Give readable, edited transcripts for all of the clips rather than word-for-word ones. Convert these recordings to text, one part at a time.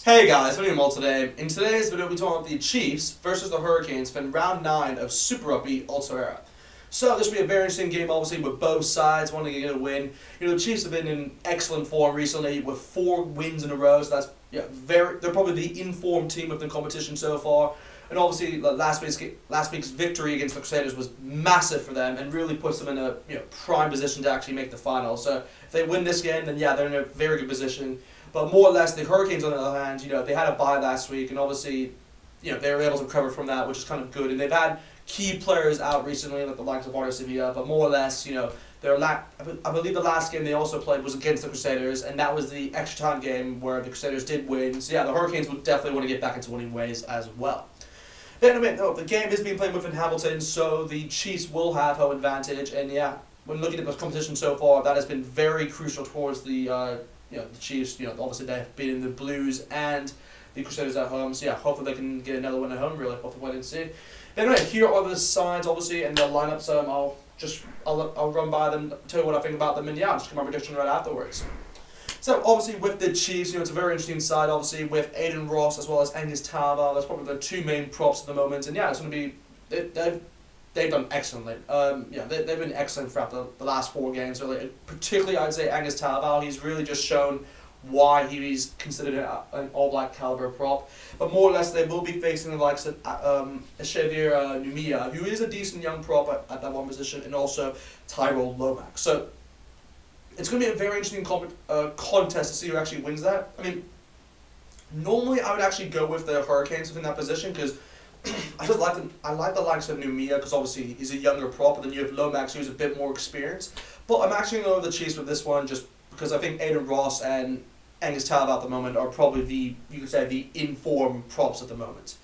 Hey guys, what are you doing today? In today's video, we'll be talking about the Chiefs versus the Hurricanes for round 9 of Super Rugby Aotearoa. So this will be a very interesting game, obviously, with both sides wanting to get a win. The Chiefs have been in excellent form recently with 4 wins in a row, so that's they're probably the informed team of the competition so far. And obviously, last week's victory against the Crusaders was massive for them and really puts them in a prime position to actually make the final. So if they win this game, then they're in a very good position. But more or less, the Hurricanes, on the other hand, they had a bye last week, and obviously, they were able to recover from that, which is kind of good. And they've had key players out recently, like the likes of Aotearoa, but more or less, I believe the last game they also played was against the Crusaders, and that was the extra time game where the Crusaders did win. So the Hurricanes would definitely want to get back into winning ways as well. But anyway, the game is being played within Hamilton, so the Chiefs will have home advantage, and when looking at the competition so far, that has been very crucial towards the the Chiefs. Obviously they've been in the Blues and the Crusaders at home, so hopefully they can get another win at home. Really, hopefully wait and see. Anyway, here are the sides, obviously, and the lineups. I'll run by them, tell you what I think about them, and I'll just give my prediction right afterwards. So obviously with the Chiefs, it's a very interesting side. Obviously with Aiden Ross as well as Aotearoa, that's probably the two main props at the moment, and it's going to be they've done excellently. They've been excellent throughout the last 4 games. Really, particularly I'd say Aotearoa. He's really just shown why he's considered an All Black caliber prop. But more or less, they will be facing the likes of Aotearoa, who is a decent young prop at that one position, and also Tyrell Lomax. So it's going to be a very interesting contest to see who actually wins that. I mean, normally I would actually go with the Hurricanes within that position because I like the likes of Numia because obviously he's a younger prop, and then you have Lomax who's a bit more experienced. But I'm actually going to go with the Chiefs with this one just because I think Aiden Ross and Aotearoa at the moment are probably the informed props at the moment.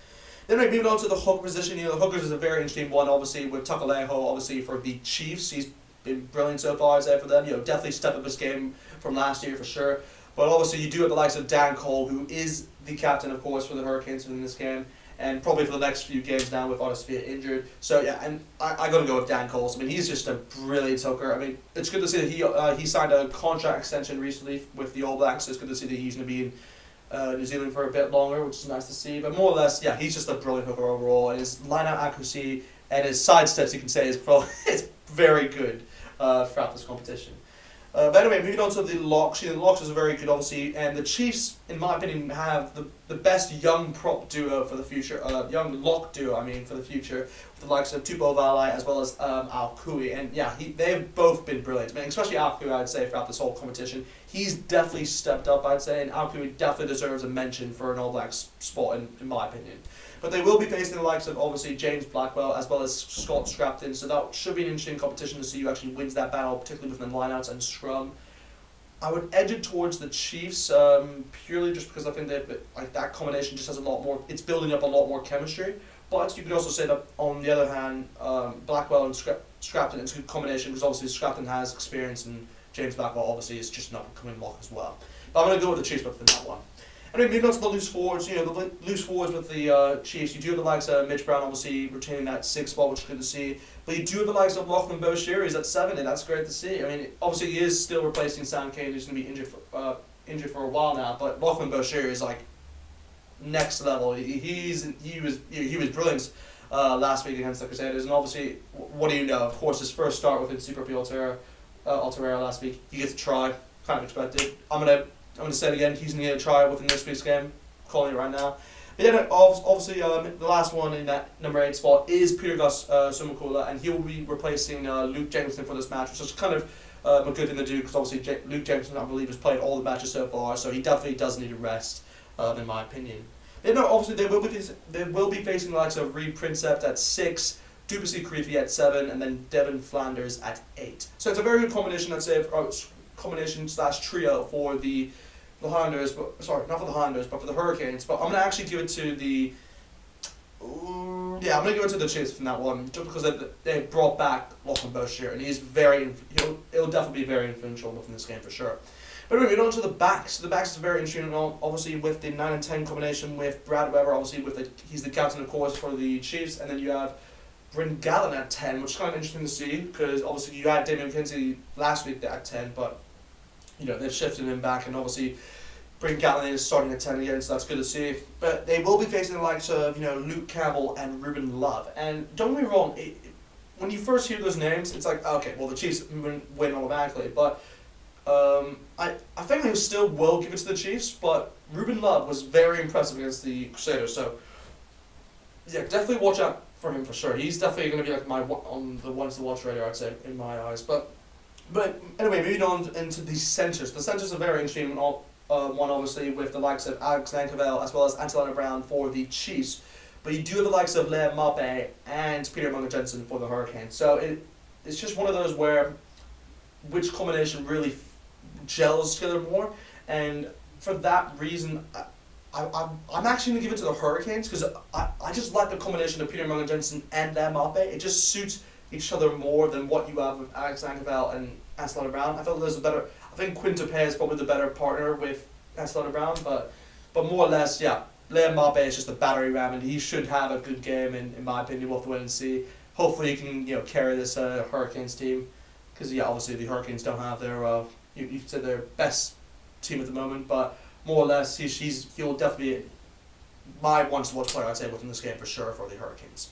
Then moving on to the hooker position, the hookers is a very interesting one, obviously with Takaleho, obviously for the Chiefs. He's been brilliant so far, I'd say, for them. Definitely step up his game from last year for sure. But obviously you do have the likes of Dan Cole, who is the captain, of course, for the Hurricanes in this game, and probably for the next few games now with Aotearoa injured. So and I got to go with Dan Cole. I mean, he's just a brilliant hooker. I mean, it's good to see that he signed a contract extension recently with the All Blacks. So it's good to see that he's going to be in New Zealand for a bit longer, which is nice to see. But more or less, he's just a brilliant hooker overall. And his line-out accuracy and his side steps, you can say, is very good throughout this competition. But anyway, moving on to the locks. The locks is very good, obviously, and the Chiefs, in my opinion, have the best young prop duo for the future. Young lock duo, for the future, with the likes of Tupo Valai as well as Alcui, and they've both been brilliant. Especially Alcui, I'd say, throughout this whole competition, he's definitely stepped up, I'd say, and Alcui definitely deserves a mention for an All Blacks spot, in my opinion. But they will be facing the likes of, obviously, James Blackwell as well as Scott Scrapton, so that should be an interesting competition to see who actually wins that battle, particularly within the lineouts and scrum. I would edge it towards the Chiefs, purely just because I think that combination just has a lot more, it's building up a lot more chemistry. But you could also say that, on the other hand, Blackwell and Scrapton, it's a good combination because obviously Scrapton has experience and James Blackwell obviously is just an up-and-coming lock as well. But I'm going to go with the Chiefs within that one. Anyway, moving on to the loose forwards, the loose forwards with the Chiefs, you do have the likes of Mitch Brown, obviously retaining that 6 spot, which is good to see. But you do have the likes of Lachlan Boshier, he's at 7, and that's great to see. Obviously he is still replacing Sam Kane, who's going to be injured for a while now, but Lachlan Boshier is like next level. He was brilliant last week against the Crusaders, and obviously, what do you know? Of course, his first start within Super Rugby Aotearoa last week, he gets a try, kind of expected. I'm going to say it again, he's going to get a try within this week's game, calling it right now. But obviously, the last one in that number 8 spot is Peter Gus Sumakula, and he will be replacing Luke Jenkinson for this match, which is kind of a good thing to do, because obviously Luke Jenkinson, I believe, has played all the matches so far, so he definitely does need a rest, in my opinion. Obviously, they will be facing the likes of Reed Princept at 6, Duplessis Creepy at 7, and then Devin Flanders at 8. So it's a very good combination, I'd say, combination/trio for the Highlanders, not for the Highlanders, but for the Hurricanes. But I'm going to actually give it to the I'm going to give it to the Chiefs from that one, just because they brought back Lachlan Boshier, and he'll definitely be very influential within this game for sure. But anyway, moving on to the backs. The backs is very interesting, obviously with the 9 and 10 combination with Brad Weber, obviously he's the captain, of course, for the Chiefs, and then you have Bryn Gallen at 10, which is kind of interesting to see, because obviously you had Damien McKenzie last week at 10, but they've shifted him back, and obviously Bring Gatlin is starting at 10 again, so that's good to see. But they will be facing the likes of, Luke Campbell and Ruben Love. And don't get me wrong, when you first hear those names, it's like, okay, well, the Chiefs win automatically. But I think they still will give it to the Chiefs, but Ruben Love was very impressive against the Crusaders. So, yeah, definitely watch out for him for sure. He's definitely going to be like on the ones to watch radar, I'd say, in my eyes. But anyway, moving on into the centres. The centres are very interesting. One obviously with the likes of Alex Nankivell as well as Aotearoa Brown for the Chiefs, but you do have the likes of Liam Mape and Peter Munga-Jensen for the Hurricanes. So it's just one of those where which combination really gels together more, and for that reason, I'm actually going to give it to the Hurricanes because I just like the combination of Peter Munga-Jensen and Liam Mape. It just suits each other more than what you have with Alex Nankivell and Aotearoa Brown. I felt there's a better. I think Quinta Pay is probably the better partner with Aotearoa Brown, but more or less, yeah, Liam Mape is just a battery ram, and he should have a good game, in my opinion. We'll have to wait and see. Hopefully he can carry this Hurricanes team, because obviously the Hurricanes don't have their you said their best team at the moment, but more or less he'll definitely be my once-to-watch player, I'd say, within this game for sure for the Hurricanes.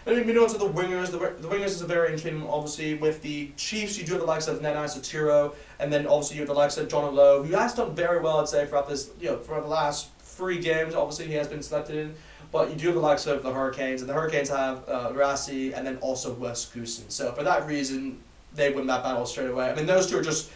And then moving on to the wingers. The wingers is a very interesting one, obviously. With the Chiefs, you do have the likes of Nene Aotearoa, and then obviously you have the likes of John Lowe, who has done very well, I'd say, throughout this, for the last 3 games. Obviously, he has been selected in, but you do have the likes of the Hurricanes, and the Hurricanes have Rassi and then also Wes Goosen. So for that reason, they win that battle straight away. I mean, those two are just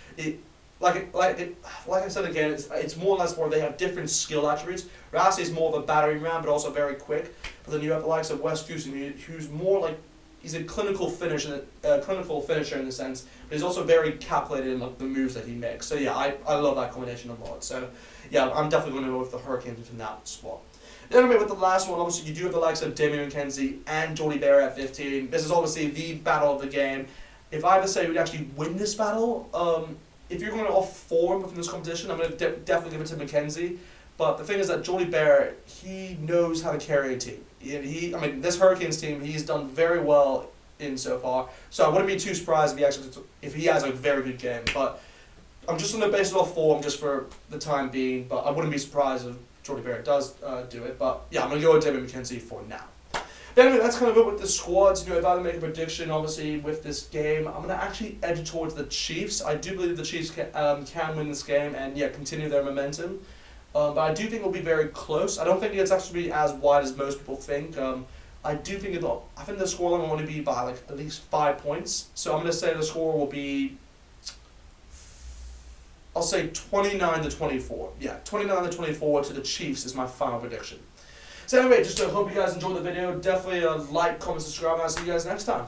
like I said again, it's more or less more they have different skill attributes. Rassi is more of a battering ram, but also very quick. But then you have the likes of Wes Goosen, who's more like he's a clinical finisher in the sense, but he's also very calculated in the moves that he makes. So yeah, I love that combination a lot. So yeah, I'm definitely going to go with the Hurricanes within that spot. Then with the last one, obviously you do have the likes of Damien McKenzie and Jordy Berry at 15. This is obviously the battle of the game. If I had to say who would actually win this battle, if you're going off form within this competition, I'm going to definitely give it to McKenzie. But the thing is that Jordy Berry, he knows how to carry a team. And this Hurricanes team, he's done very well in so far. So I wouldn't be too surprised if he has a very good game. But I'm just going to base it off form just for the time being. But I wouldn't be surprised if Jordy Berry does do it. But yeah, I'm going to go with David McKenzie for now. But anyway, that's kind of it with the squads. If I had to make a prediction, obviously, with this game, I'm going to actually edge towards the Chiefs. I do believe the Chiefs can win this game and, continue their momentum. But I do think it'll be very close. I don't think it's actually as wide as most people think. I think the scoreline will only be by at least 5 points. So I'm going to say the score will be, I'll say 29-24. Yeah, 29-24 to the Chiefs is my final prediction. So anyway, just hope you guys enjoyed the video. Definitely like, comment, subscribe, and I'll see you guys next time.